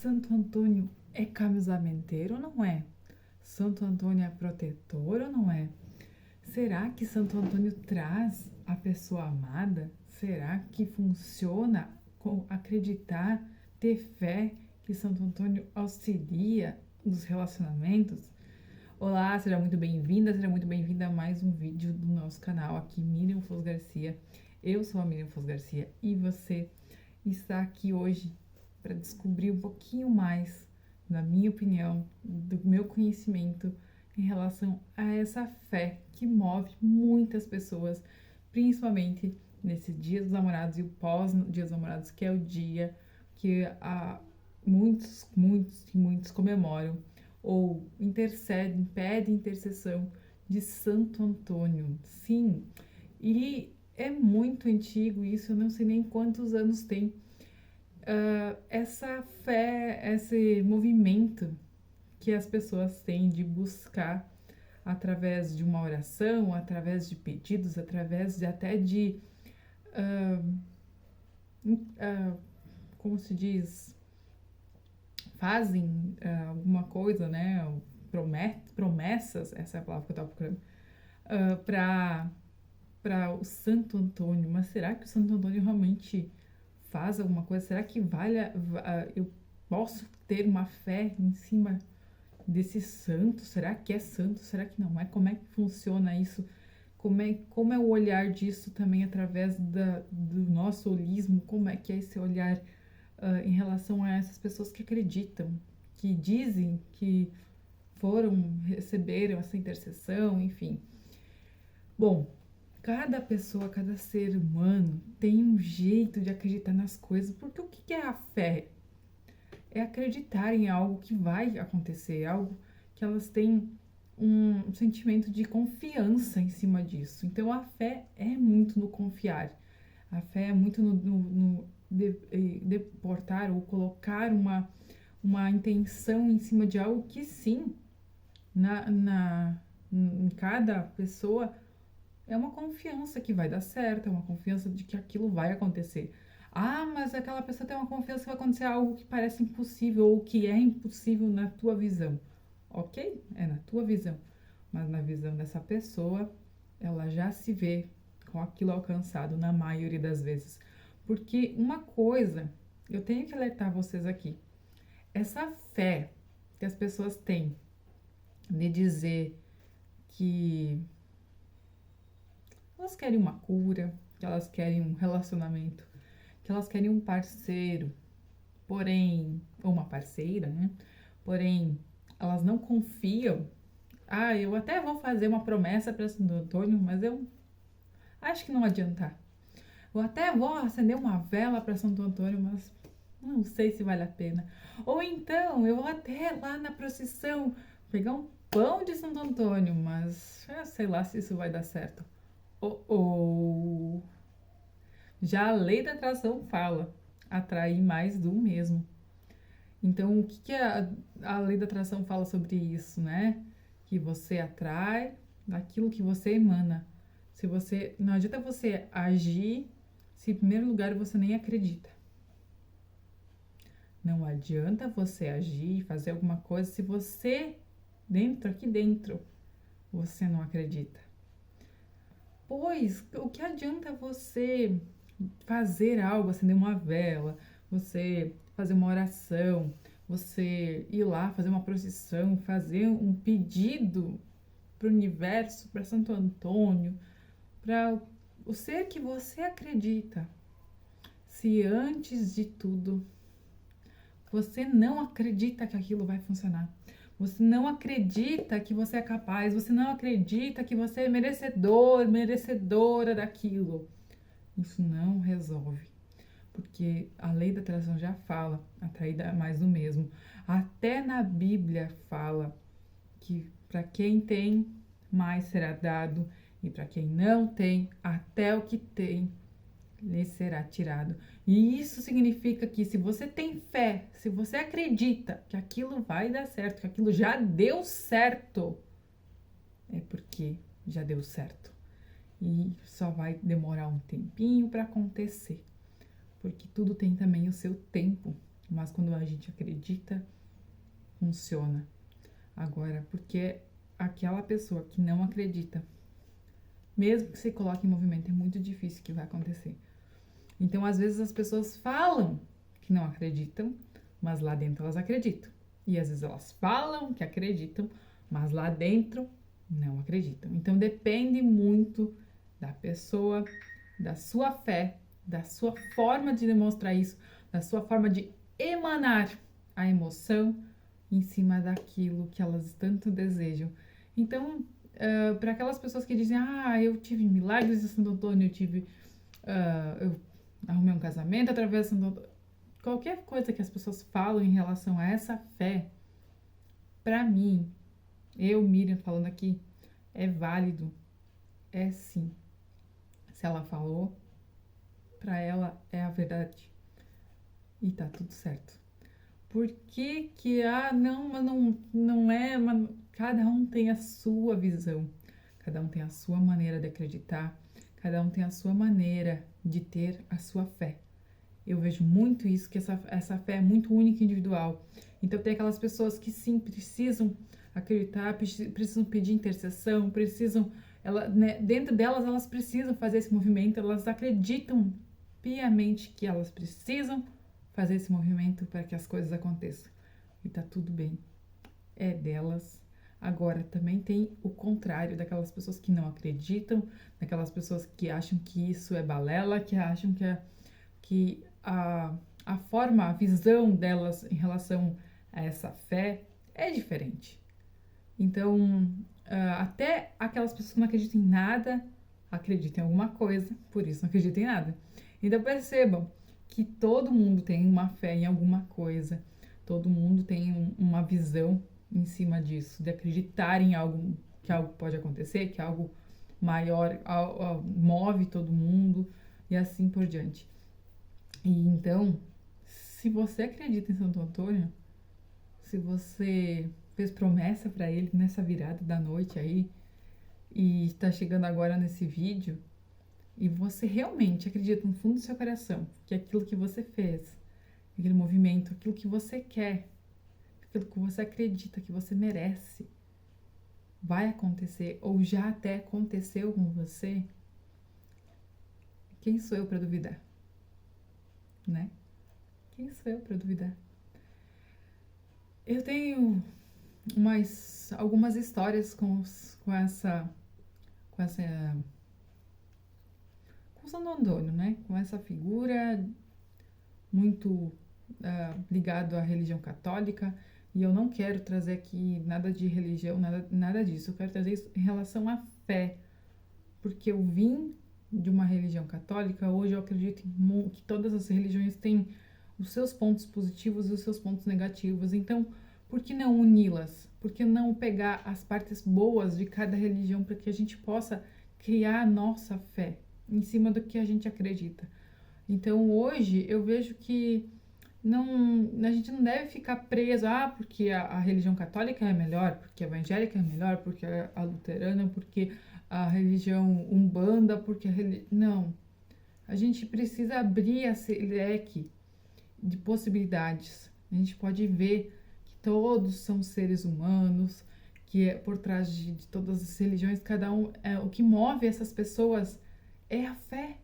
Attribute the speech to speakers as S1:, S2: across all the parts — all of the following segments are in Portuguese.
S1: Santo Antônio é casamenteiro ou não é? Santo Antônio é protetor ou não é? Será que Santo Antônio traz a pessoa amada? Será que funciona com acreditar, ter fé que Santo Antônio auxilia nos relacionamentos? Olá, seja muito bem-vinda, seja muito bem-vinda a mais um vídeo do nosso canal aqui, Miriam Foz Garcia. Eu sou a Miriam Foz Garcia e você está aqui hoje para descobrir um pouquinho mais, na minha opinião, do meu conhecimento em relação a essa fé que move muitas pessoas, principalmente nesse Dia dos Namorados e o pós-Dia dos Namorados, que é o dia que muitos comemoram ou intercedem, pedem intercessão de Santo Antônio. Sim, e é muito antigo isso, eu não sei nem quantos anos tem essa fé, esse movimento que as pessoas têm de buscar através de uma oração, através de pedidos, através de até de como se diz, fazem alguma coisa, né? Promessas, essa é a palavra que eu estava procurando, para o Santo Antônio. Mas será que o Santo Antônio realmente faz alguma coisa? Será que eu posso ter uma fé em cima desse santo? Será que é santo? Será que não é? Como é que funciona isso? Como é o olhar disso também através do nosso holismo? Como é que é esse olhar em relação a essas pessoas que acreditam, que dizem que receberam essa intercessão, enfim. Bom, cada pessoa, cada ser humano tem um jeito de acreditar nas coisas, porque o que é a fé? É acreditar em algo que vai acontecer, algo que elas têm um sentimento de confiança em cima disso. Então a fé é muito no confiar, a fé é muito no deportar ou colocar uma intenção em cima de algo que sim, em cada pessoa é uma confiança que vai dar certo, é uma confiança de que aquilo vai acontecer. Ah, mas aquela pessoa tem uma confiança que vai acontecer algo que parece impossível ou que é impossível na tua visão. Ok? É na tua visão. Mas na visão dessa pessoa, ela já se vê com aquilo alcançado na maioria das vezes. Porque uma coisa, eu tenho que alertar vocês aqui. Essa fé que as pessoas têm de dizer que elas querem uma cura, que elas querem um relacionamento, que elas querem um parceiro, porém, ou uma parceira, né? Porém, elas não confiam. Ah, eu até vou fazer uma promessa para Santo Antônio, mas eu acho que não adiantar. Eu até vou acender uma vela para Santo Antônio, mas não sei se vale a pena. Ou então, eu vou até lá na procissão pegar um pão de Santo Antônio, mas sei lá se isso vai dar certo. Oh. Já a lei da atração fala, atrair mais do mesmo. Então, o que a lei da atração fala sobre isso, né? Que você atrai daquilo que você emana. Não adianta você agir se em primeiro lugar você nem acredita. Não adianta você agir, fazer alguma coisa se você, aqui dentro, você não acredita. Pois, o que adianta você fazer algo, acender uma vela, você fazer uma oração, você ir lá fazer uma procissão, fazer um pedido para o universo, para Santo Antônio, para o ser que você acredita, se antes de tudo você não acredita que aquilo vai funcionar. Você não acredita que você é capaz, você não acredita que você é merecedor, merecedora daquilo. Isso não resolve, porque a lei da atração já fala, atraída é mais do mesmo. Até na Bíblia fala que para quem tem, mais será dado, e para quem não tem, até o que tem lhe será tirado. E isso significa que se você tem fé, se você acredita que aquilo vai dar certo, que aquilo já deu certo, é porque já deu certo. E só vai demorar um tempinho para acontecer, porque tudo tem também o seu tempo. mas quando a gente acredita, funciona. Agora, porque aquela pessoa que não acredita, mesmo que se coloque em movimento, é muito difícil que vai acontecer. Então, às vezes as pessoas falam que não acreditam, mas lá dentro elas acreditam. E às vezes elas falam que acreditam, mas lá dentro não acreditam. Então, depende muito da pessoa, da sua fé, da sua forma de demonstrar isso, da sua forma de emanar a emoção em cima daquilo que elas tanto desejam. Então, para aquelas pessoas que dizem, eu tive milagres de Santo Antônio, eu arrumei um casamento através de Santo Antônio, qualquer coisa que as pessoas falam em relação a essa fé, para mim, eu, Miriam, falando aqui, é válido, é sim. Se ela falou, para ela é a verdade e tá tudo certo. Por que que, não, mas não é, mas cada um tem a sua visão, cada um tem a sua maneira de acreditar, cada um tem a sua maneira de ter a sua fé. Eu vejo muito isso, que essa fé é muito única e individual. Então tem aquelas pessoas que sim, precisam acreditar, precisam pedir intercessão, dentro delas elas precisam fazer esse movimento, elas acreditam piamente que elas precisam fazer esse movimento para que as coisas aconteçam. E tá tudo bem. É delas. Agora, também tem o contrário daquelas pessoas que não acreditam, daquelas pessoas que acham que isso é balela, que acham que a forma, a visão delas em relação a essa fé é diferente. Então, até aquelas pessoas que não acreditam em nada, acreditam em alguma coisa, por isso não acreditam em nada. Então, percebam que todo mundo tem uma fé em alguma coisa, todo mundo tem uma visão em cima disso, de acreditar em algo, que algo pode acontecer, que algo maior move todo mundo e assim por diante. E então, se você acredita em Santo Antônio, se você fez promessa para ele nessa virada da noite aí e está chegando agora nesse vídeo e você realmente acredita no fundo do seu coração que aquilo que você fez, aquele movimento, aquilo que você quer, aquilo que você acredita que você merece, vai acontecer ou já até aconteceu com você, quem sou eu para duvidar? Né? Quem sou eu para duvidar? Eu tenho algumas histórias com Santo Antônio, né? Com essa figura muito ligado à religião católica, e eu não quero trazer aqui nada de religião, nada disso. Eu quero trazer isso em relação à fé, porque eu vim de uma religião católica. Hoje eu acredito que todas as religiões têm os seus pontos positivos e os seus pontos negativos. Então, por que não uni-las? Por que não pegar as partes boas de cada religião para que a gente possa criar a nossa fé em cima do que a gente acredita? Então, hoje eu vejo que a gente não deve ficar preso, porque a religião católica é melhor, porque a evangélica é melhor, porque a luterana, porque a religião umbanda, porque não. A gente precisa abrir esse leque de possibilidades. A gente pode ver que todos são seres humanos, que por trás de todas as religiões, cada um, o que move essas pessoas é a fé,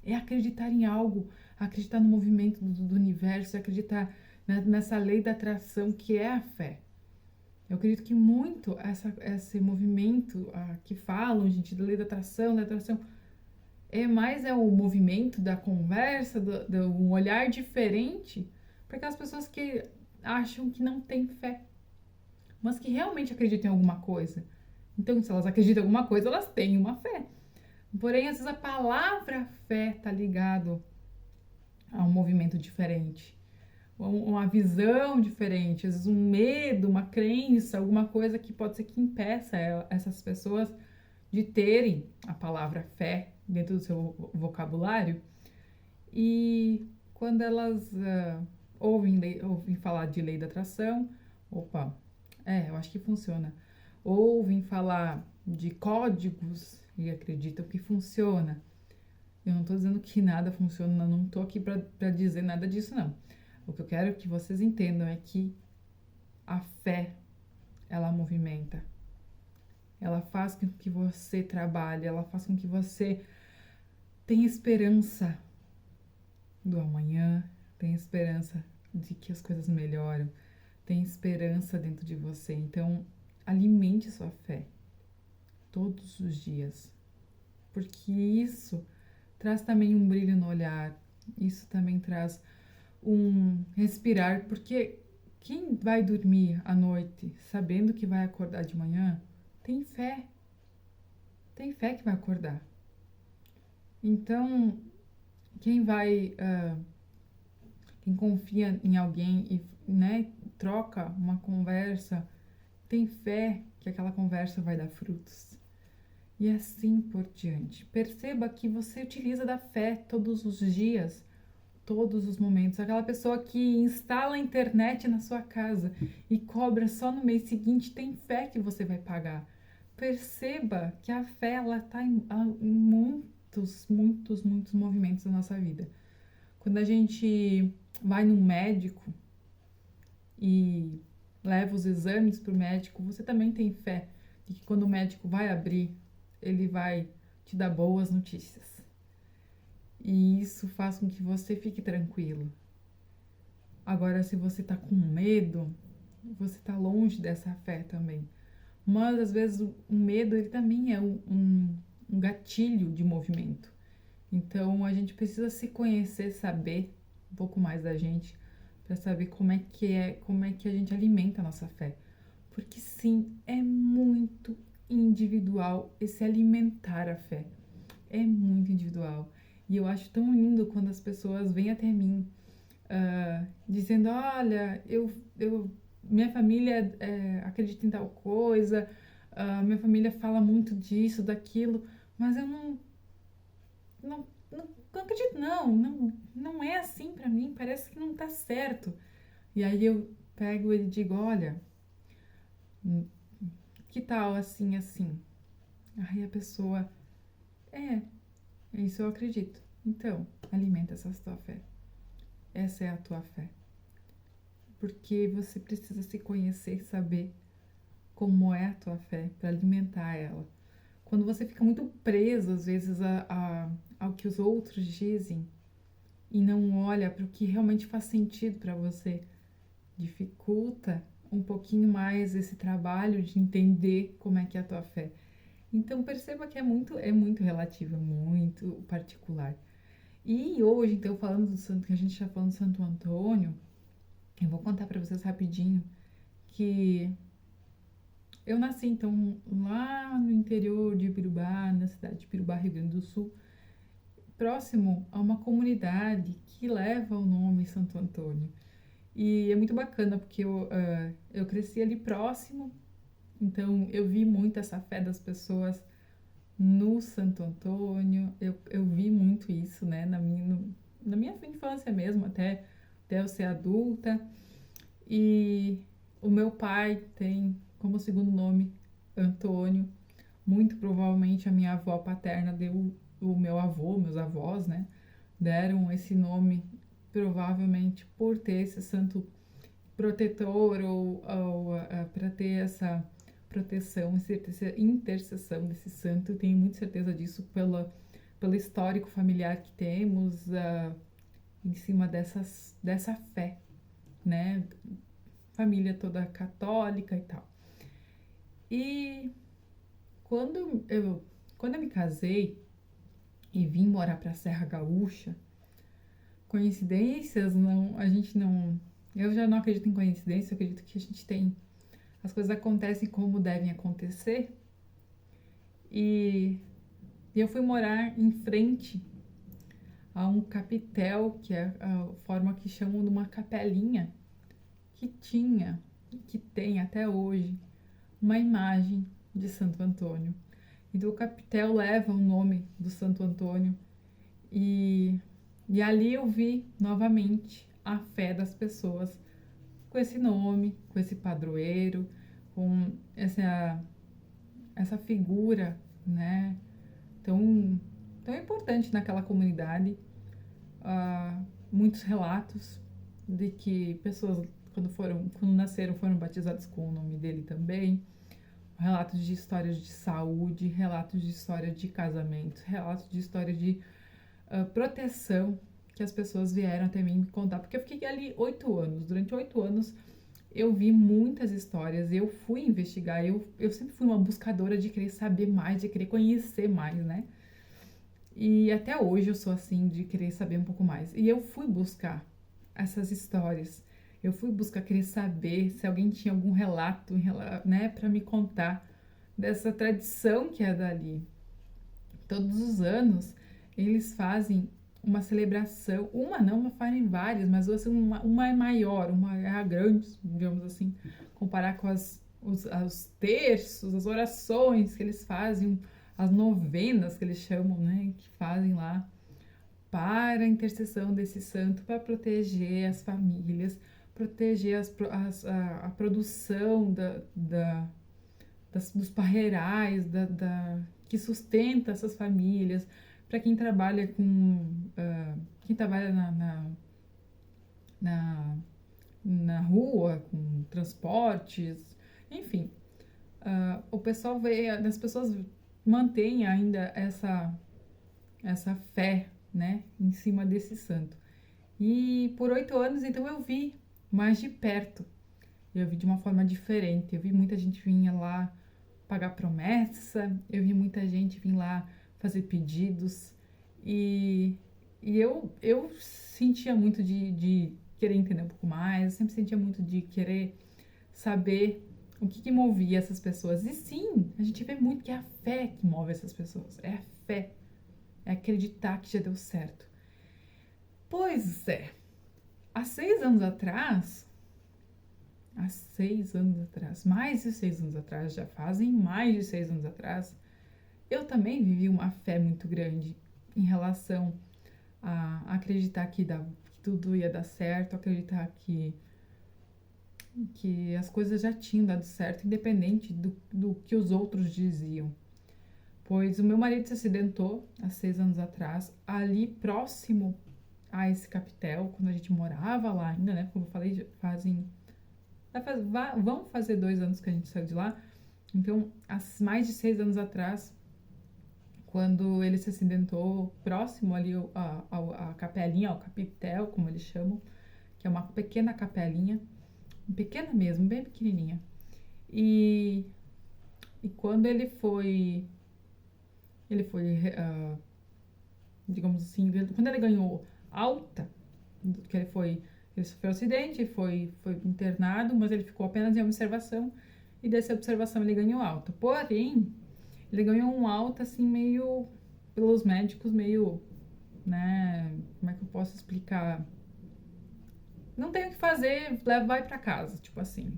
S1: é acreditar em algo, acreditar no movimento do universo, acreditar nessa lei da atração que é a fé. Eu acredito que muito esse movimento que falam, gente, da lei da atração, é o movimento da conversa, um olhar diferente para aquelas pessoas que acham que não têm fé, mas que realmente acreditam em alguma coisa. Então, se elas acreditam em alguma coisa, elas têm uma fé. Porém, às vezes a palavra fé está ligado a um movimento diferente, uma visão diferente, às vezes um medo, uma crença, alguma coisa que pode ser que impeça essas pessoas de terem a palavra fé dentro do seu vocabulário. E quando elas ouvem falar de lei da atração, eu acho que funciona. Ouvem falar de códigos e acreditam que funciona. Eu não estou dizendo que nada funciona, não estou aqui para dizer nada disso, não. O que eu quero que vocês entendam é que a fé, ela movimenta. Ela faz com que você trabalhe, ela faz com que você tenha esperança do amanhã, tenha esperança de que as coisas melhoram, tenha esperança dentro de você. Então, alimente sua fé todos os dias, porque isso traz também um brilho no olhar, isso também traz um respirar, porque quem vai dormir à noite sabendo que vai acordar de manhã, tem fé que vai acordar. Então, quem vai, quem confia em alguém e, né, troca uma conversa, tem fé que aquela conversa vai dar frutos. E assim por diante. Perceba que você utiliza da fé todos os dias, todos os momentos. Aquela pessoa que instala a internet na sua casa e cobra só no mês seguinte, tem fé que você vai pagar. Perceba que a fé, ela está em muitos movimentos da nossa vida. Quando a gente vai no médico e leva os exames para o médico, você também tem fé de que quando o médico vai abrir, ele vai te dar boas notícias. E isso faz com que você fique tranquilo. Agora, se você está com medo, você está longe dessa fé também. Mas, às vezes, o medo, ele também é um gatilho de movimento. Então, a gente precisa se conhecer, saber um pouco mais da gente, para saber como é que a gente alimenta a nossa fé. Porque, sim, é muito individual esse alimentar a fé. É muito individual. E eu acho tão lindo quando as pessoas vêm até mim dizendo, olha, minha família acredita em tal coisa, minha família fala muito disso, daquilo, mas eu não acredito, não é assim pra mim, parece que não tá certo. E aí eu pego ele e digo, olha, que tal assim, assim? Aí a pessoa, isso eu acredito. Então, alimenta essa tua fé. Essa é a tua fé. Porque você precisa se conhecer e saber como é a tua fé para alimentar ela. Quando você fica muito preso, às vezes, ao que os outros dizem e não olha para o que realmente faz sentido para você, dificulta um pouquinho mais esse trabalho de entender como é que é a tua fé. Então perceba que é muito relativo, muito particular. E hoje, então, falando do santo, que a gente está falando do Santo Antônio, eu vou contar para vocês rapidinho que eu nasci, então, lá no interior de Ibirubá, na cidade de Ibirubá, Rio Grande do Sul, próximo a uma comunidade que leva o nome Santo Antônio. E é muito bacana, porque eu cresci ali próximo, então eu vi muito essa fé das pessoas no Santo Antônio, eu vi muito isso, né, na minha infância mesmo, até eu ser adulta. E o meu pai tem como segundo nome Antônio. Muito provavelmente a minha avó paterna deu o meu avô, meus avós, né? Deram esse nome provavelmente por ter esse santo protetor ou para ter essa proteção, essa intercessão desse santo. Eu tenho muita certeza disso pelo histórico familiar que temos em cima dessa fé, né? Família toda católica e tal. E quando eu me casei e vim morar para a Serra Gaúcha, coincidências, eu já não acredito em coincidência, eu acredito que as coisas acontecem como devem acontecer. E eu fui morar em frente a um capitel, que é a forma que chamam de uma capelinha, que tem até hoje, uma imagem de Santo Antônio. Então o capitel leva o nome do Santo Antônio e ali eu vi novamente a fé das pessoas com esse nome, com esse padroeiro, com essa figura, né, tão importante naquela comunidade. Muitos relatos de que pessoas, quando nasceram, foram batizadas com o nome dele também. Relatos de histórias de saúde, relatos de história de casamento, relatos de história de proteção que as pessoas vieram até mim me contar. Porque eu fiquei ali 8 anos. Durante 8 anos eu vi muitas histórias, eu fui investigar, eu sempre fui uma buscadora de querer saber mais, de querer conhecer mais, né? E até hoje eu sou assim, de querer saber um pouco mais. E eu fui buscar essas histórias. Eu fui buscar querer saber se alguém tinha algum relato, né, para me contar dessa tradição que é dali. Todos os anos eles fazem uma celebração, uma não, mas fazem várias, mas assim, uma é maior, uma é a grande, digamos assim, comparar com os terços, as orações que eles fazem, as novenas que eles chamam, né, que fazem lá para a intercessão desse santo, para proteger as famílias, proteger a produção dos parreirais, que sustenta essas famílias, para quem trabalha quem trabalha na, na rua, com transportes, enfim. O pessoal as pessoas mantêm ainda essa fé, né, em cima desse santo. E por 8 anos, então, eu vi mais de perto. Eu vi de uma forma diferente. Eu vi muita gente vinha lá pagar promessa, eu vi muita gente vir lá fazer pedidos. E, eu sentia muito de querer entender um pouco mais, eu sempre sentia muito de querer saber o que movia essas pessoas. E sim, a gente vê muito que é a fé que move essas pessoas. É a fé. É acreditar que já deu certo. Pois é, há 6 anos atrás, mais de 6 anos atrás, já fazem mais de 6 anos atrás, eu também vivi uma fé muito grande em relação a acreditar que tudo ia dar certo, acreditar que as coisas já tinham dado certo, independente do que os outros diziam. Pois o meu marido se acidentou há 6 anos atrás, ali próximo a esse capitel, quando a gente morava lá ainda, né? Como eu falei, vão fazer 2 anos que a gente saiu de lá. Então, há mais de 6 anos atrás, quando ele se acidentou próximo ali a capelinha, ao capitel, como eles chamam, que é uma pequena capelinha, pequena mesmo, bem pequenininha. E quando digamos assim, quando ele ganhou alta, que ele sofreu um acidente, foi internado, mas ele ficou apenas em observação, e dessa observação ele ganhou alta. Porém, ele ganhou um alta assim meio, pelos médicos, meio, né, como é que eu posso explicar? Não tem o que fazer, vai pra casa, tipo assim.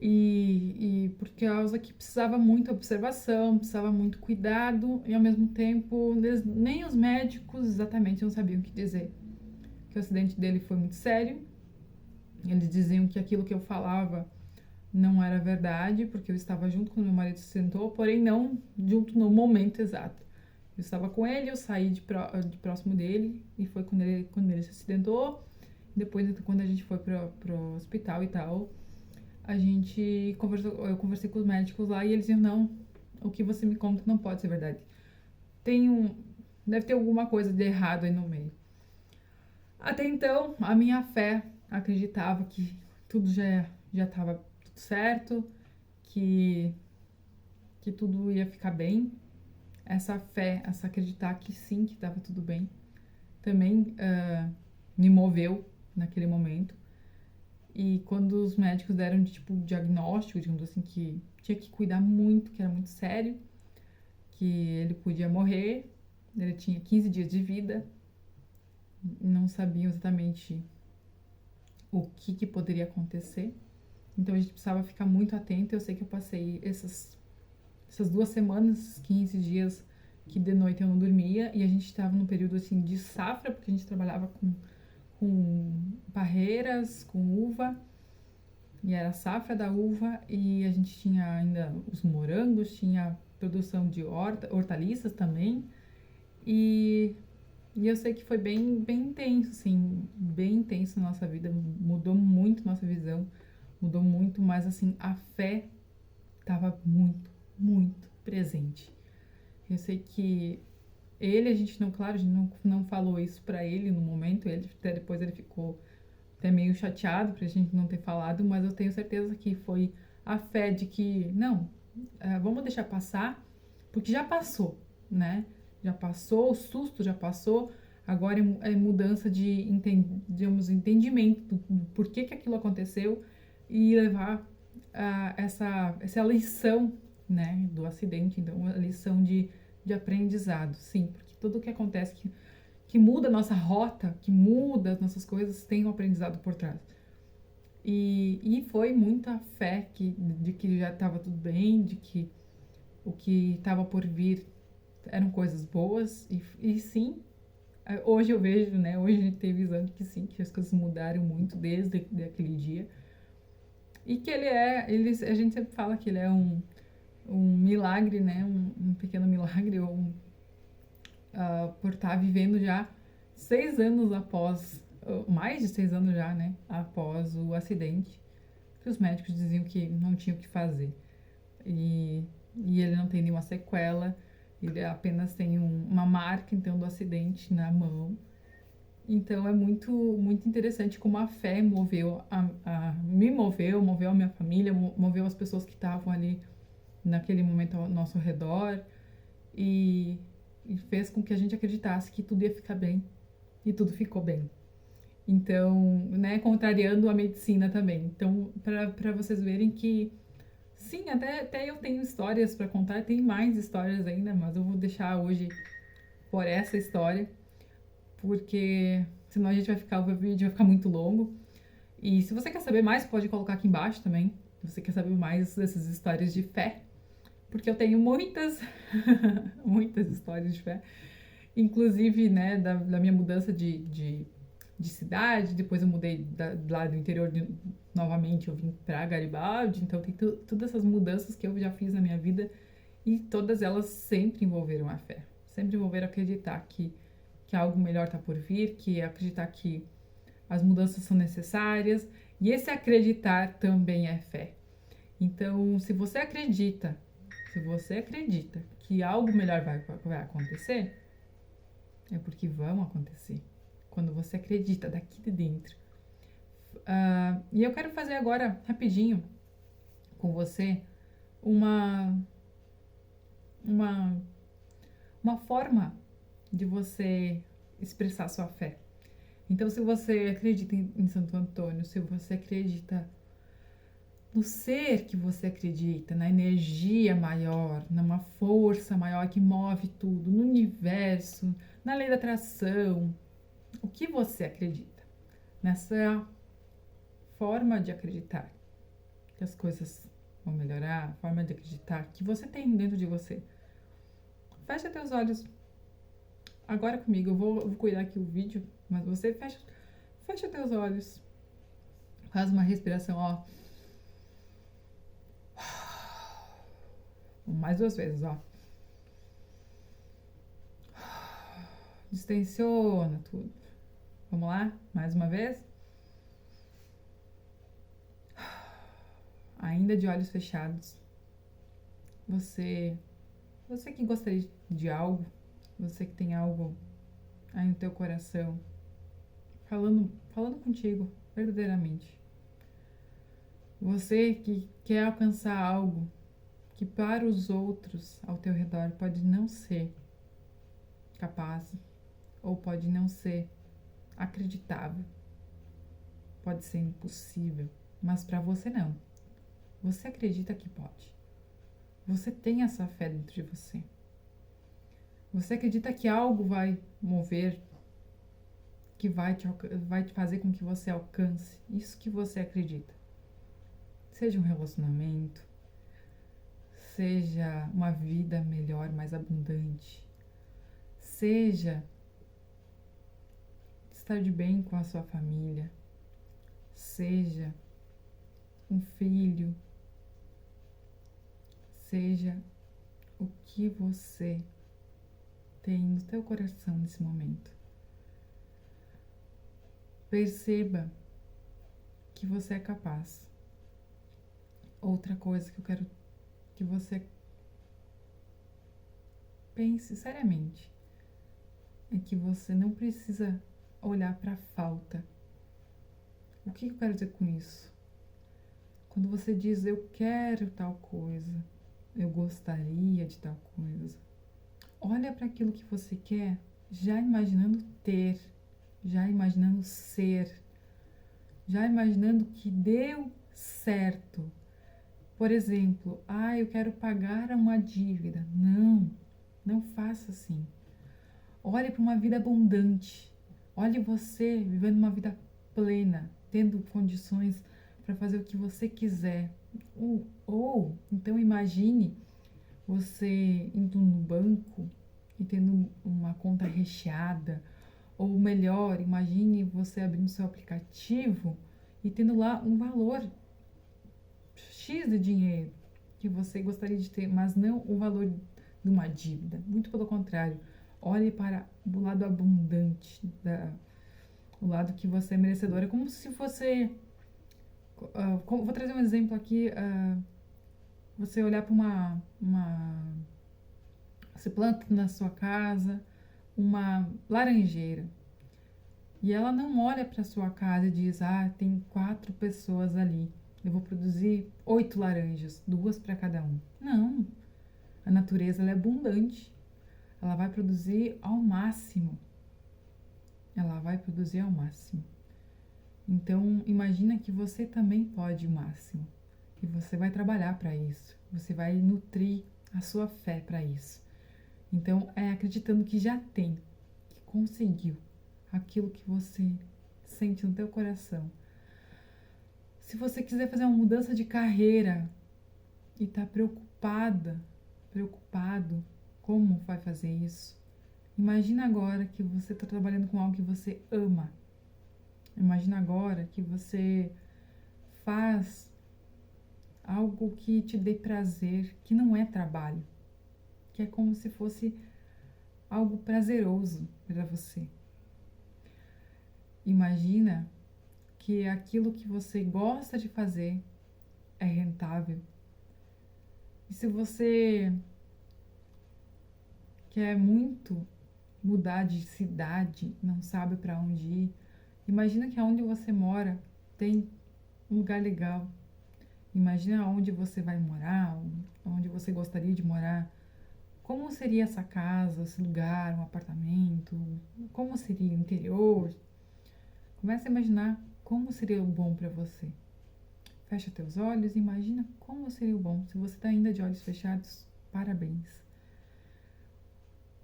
S1: E por causa que precisava muita observação, precisava muito cuidado, e ao mesmo tempo nem os médicos exatamente não sabiam o que dizer. Que o acidente dele foi muito sério, eles diziam que aquilo que eu falava não era verdade, porque eu estava junto quando meu marido se sentou, porém não junto no momento exato. Eu estava com ele, eu saí de próximo dele, e foi quando ele se acidentou. Depois, quando a gente foi pro hospital e tal, eu conversei com os médicos lá e eles diziam, não, o que você me conta não pode ser verdade. Deve ter alguma coisa de errado aí no meio. Até então, a minha fé acreditava que tudo já estava tudo certo, que tudo ia ficar bem. Essa fé, essa acreditar que sim, que estava tudo bem, também me moveu naquele momento. E quando os médicos deram tipo diagnóstico, digamos assim, que tinha que cuidar muito, que era muito sério, que ele podia morrer, ele tinha 15 dias de vida, não sabiam exatamente o que poderia acontecer. Então a gente precisava ficar muito atento. Eu sei que eu passei essas 2 semanas, 15 dias, que de noite eu não dormia, e a gente estava num período assim de safra, porque a gente trabalhava com parreiras, com uva, e era a safra da uva, e a gente tinha ainda os morangos, tinha produção de hortaliças também, e E eu sei que foi bem intenso, assim, bem intenso na nossa vida, mudou muito nossa visão, mudou muito, mas assim, a fé estava muito presente. Eu sei que a gente não, claro, a gente não falou isso pra ele no momento, ele até depois ele ficou até meio chateado pra gente não ter falado, mas eu tenho certeza que foi a fé de que, não, vamos deixar passar, porque já passou, né? Já passou, o susto já passou, agora é mudança de, digamos, entendimento do porquê que aquilo aconteceu e levar essa lição, né, do acidente, então, uma lição de aprendizado, sim, porque tudo que acontece que muda a nossa rota, que muda as nossas coisas, tem um aprendizado por trás. E foi muita fé de que já estava tudo bem, de que o que estava por vir eram coisas boas, e sim, hoje eu vejo, né, hoje a gente tem visão de que sim, que as coisas mudaram muito desde aquele dia, e que a gente sempre fala que ele é um milagre, né, um pequeno milagre, por estar vivendo já 6 anos após, mais de 6 anos já, né, após o acidente, que os médicos diziam que não tinha o que fazer. E ele não tem nenhuma sequela, ele apenas tem uma marca, então, do acidente na mão. Então, é muito interessante como a fé moveu, me moveu a minha família, moveu as pessoas que estavam ali naquele momento ao nosso redor, e fez com que a gente acreditasse que tudo ia ficar bem, e tudo ficou bem. Então, né, contrariando a medicina também. Então, para vocês verem que, sim, até eu tenho histórias para contar, tem mais histórias ainda, mas eu vou deixar hoje por essa história, porque senão a gente o vídeo vai ficar muito longo. E se você quer saber mais, pode colocar aqui embaixo também, se você quer saber mais dessas histórias de fé, porque eu tenho muitas, muitas histórias de fé, inclusive, né, da minha mudança de cidade, depois eu mudei lá do interior novamente, eu vim pra Garibaldi, então tem todas essas mudanças que eu já fiz na minha vida, e todas elas sempre envolveram a fé, sempre envolveram acreditar que algo melhor está por vir, que acreditar que as mudanças são necessárias, e esse acreditar também é fé. Então, se você acredita que algo melhor vai acontecer, é porque vão acontecer. Quando você acredita daqui de dentro. E eu quero fazer agora, rapidinho, com você, uma, uma forma de você expressar sua fé. Então, se você acredita em Santo Antônio, se você acredita no ser que você acredita, na energia maior, numa força maior que move tudo, no universo, na lei da atração, o que você acredita? Nessa forma de acreditar que as coisas vão melhorar, forma de acreditar que você tem dentro de você. Fecha teus olhos agora comigo, eu vou cuidar aqui o vídeo, mas você fecha teus olhos, faz uma respiração, ó. Mais 2 vezes, ó. Distensiona tudo. Vamos lá? Mais uma vez. Ainda de olhos fechados. Você que gostaria de algo, você que tem algo aí no teu coração, falando contigo, verdadeiramente. Você que quer alcançar algo que para os outros ao teu redor pode não ser capaz, ou pode não ser acreditável, pode ser impossível, mas para você não. Você acredita que pode. Você tem essa fé dentro de você. Você acredita que algo vai mover, que vai te fazer com que você alcance isso que você acredita. Seja um relacionamento, seja uma vida melhor, mais abundante, seja estar de bem com a sua família, seja um filho, seja o que você tem no teu coração nesse momento. Perceba que você é capaz. Outra coisa que eu quero que você pense seriamente é que você não precisa olhar para a falta. O que eu quero dizer com isso? Quando você diz eu quero tal coisa, eu gostaria de tal coisa, olha para aquilo que você quer, já imaginando ter, já imaginando ser, já imaginando que deu certo. Por exemplo, eu quero pagar uma dívida. Não faça assim. Olhe para uma vida abundante. Olhe você vivendo uma vida plena, tendo condições para fazer o que você quiser. Ou então imagine você indo no banco e tendo uma conta recheada. Ou melhor, imagine você abrindo seu aplicativo e tendo lá um valor X de dinheiro que você gostaria de ter, mas não o valor de uma dívida. Muito pelo contrário. Olhe para o lado abundante, o lado que você é merecedor. É como se você... vou trazer um exemplo aqui. Você olhar para você planta na sua casa uma laranjeira. E ela não olha para sua casa e diz, tem 4 pessoas ali. Eu vou produzir 8 laranjas, 2 para cada um. Não. A natureza ela é abundante. Ela vai produzir ao máximo. Ela vai produzir ao máximo. Então, imagina que você também pode o máximo. E você vai trabalhar para isso. Você vai nutrir a sua fé para isso. Então, é acreditando que já tem, que conseguiu aquilo que você sente no teu coração. Se você quiser fazer uma mudança de carreira e está preocupado, como vai fazer isso? Imagina agora que você está trabalhando com algo que você ama. Imagina agora que você faz algo que te dê prazer, que não é trabalho, que é como se fosse algo prazeroso para você. Imagina que aquilo que você gosta de fazer é rentável. E se você quer muito mudar de cidade, não sabe para onde ir, imagina que aonde você mora tem um lugar legal. Imagina onde você vai morar, onde você gostaria de morar. Como seria essa casa, esse lugar, um apartamento? Como seria o interior? Comece a imaginar como seria o bom para você. Fecha teus olhos e imagina como seria o bom. Se você está ainda de olhos fechados, parabéns.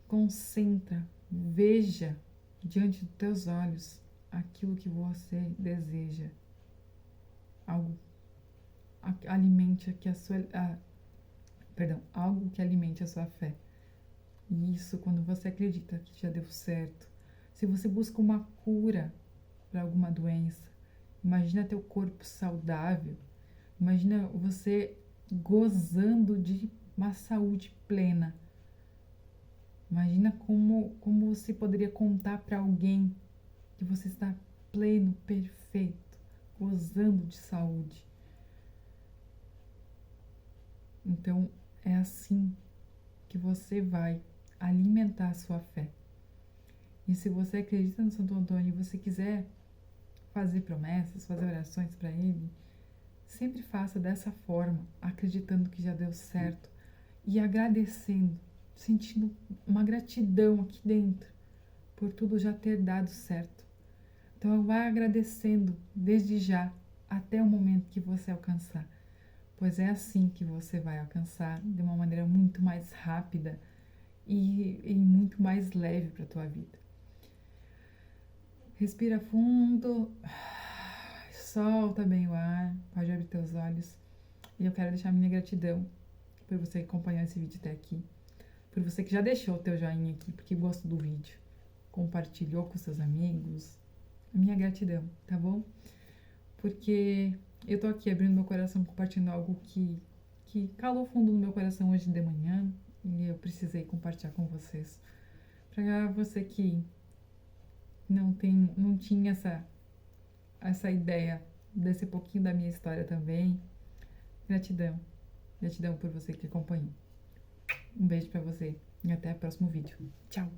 S1: Concentra, veja diante dos teus olhos aquilo que você deseja. Algo que alimente a sua fé. E isso quando você acredita que já deu certo. Se você busca uma cura para alguma doença, imagina teu corpo saudável. Imagina você gozando de uma saúde plena. Imagina como você poderia contar para alguém que você está pleno, perfeito, gozando de saúde. Então, é assim que você vai alimentar a sua fé. E se você acredita no Santo Antônio e você quiser fazer promessas, fazer orações para ele, sempre faça dessa forma, acreditando que já deu certo e agradecendo, sentindo uma gratidão aqui dentro por tudo já ter dado certo. Então, vai agradecendo desde já até o momento que você alcançar. Pois é assim que você vai alcançar de uma maneira muito mais rápida e muito mais leve para a tua vida. Respira fundo, solta bem o ar, pode abrir teus olhos. E eu quero deixar minha gratidão por você acompanhar esse vídeo até aqui. Por você que já deixou o teu joinha aqui, porque gostou do vídeo. Compartilhou com seus amigos. Minha gratidão, tá bom? Porque eu tô aqui abrindo meu coração, compartilhando algo que calou fundo no meu coração hoje de manhã. E eu precisei compartilhar com vocês. Pra você que não tinha essa ideia desse pouquinho da minha história também. Gratidão. Gratidão por você que acompanhou. Um beijo pra você e até o próximo vídeo. Tchau!